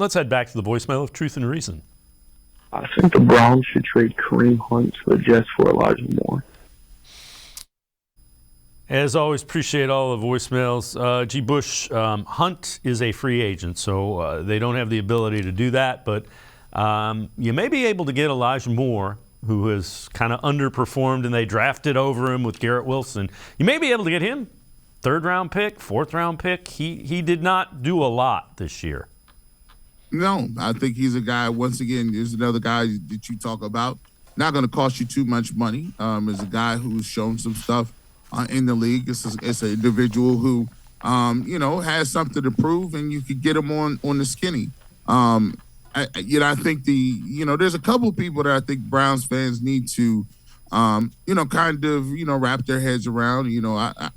Let's head back to the voicemail of Truth and Reason. I think the Browns should trade Kareem Hunt to the Jets for Elijah Moore. As always, appreciate all the voicemails. G. Bush, Hunt is a free agent, so they don't have the ability to do that. But you may be able to get Elijah Moore, who has kind of underperformed, and they drafted over him with Garrett Wilson. You may be able to get him. Third-round pick, fourth-round pick. He did not do a lot this year. No, I think he's a guy, once again, there's another guy that you talk about. Not going to cost you too much money. Is a guy who's shown some stuff in the league. It's an individual who, has something to prove, and you could get him on the skinny. I think there's a couple of people that I think Browns fans need to, wrap their heads around.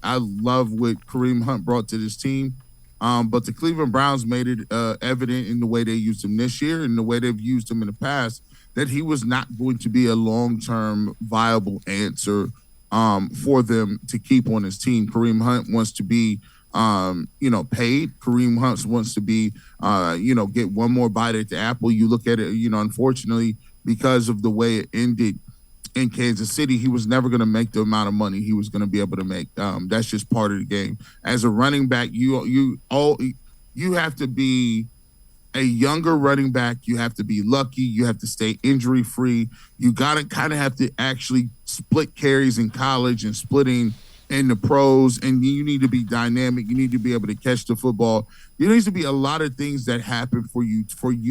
I love what Kareem Hunt brought to this team. But the Cleveland Browns made it evident in the way they used him this year and the way they've used him in the past that he was not going to be a long-term viable answer for them to keep on his team. Kareem Hunt wants to be, paid. Kareem Hunt wants to be, get one more bite at the apple. You look at it, unfortunately, because of the way it ended in Kansas City, he was never going to make the amount of money he was going to be able to make. That's just part of the game. As a running back, you have to be a younger running back. You have to be lucky. You have to stay injury free. You got to kind of have to actually split carries in college and splitting in the pros. And you need to be dynamic. You need to be able to catch the football. There needs to be a lot of things that happen for you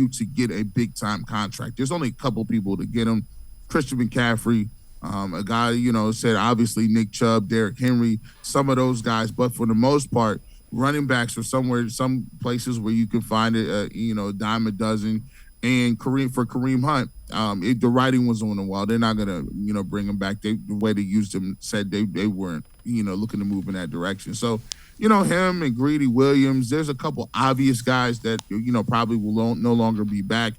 to get a big time contract. There's only a couple people to get them. Christian McCaffrey, a guy, said obviously Nick Chubb, Derrick Henry, some of those guys. But for the most part, running backs are some places where you can find it, a dime a dozen. And Kareem Hunt, the writing was on the wall. They're not going to, bring him back. The way they used him said they weren't, looking to move in that direction. So, him and Greedy Williams, there's a couple obvious guys that, probably will no longer be back.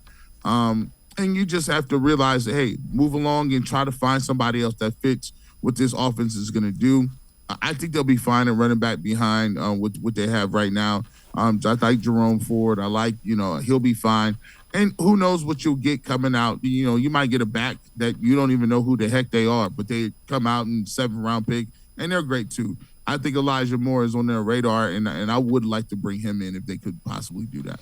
And you just have to realize that, hey, move along and try to find somebody else that fits what this offense is going to do. I think they'll be fine at running back behind what they have right now. I like Jerome Ford. I like, he'll be fine. And who knows what you'll get coming out. You might get a back that you don't even know who the heck they are, but they come out in 7th-round pick, and they're great too. I think Elijah Moore is on their radar, and I would like to bring him in if they could possibly do that.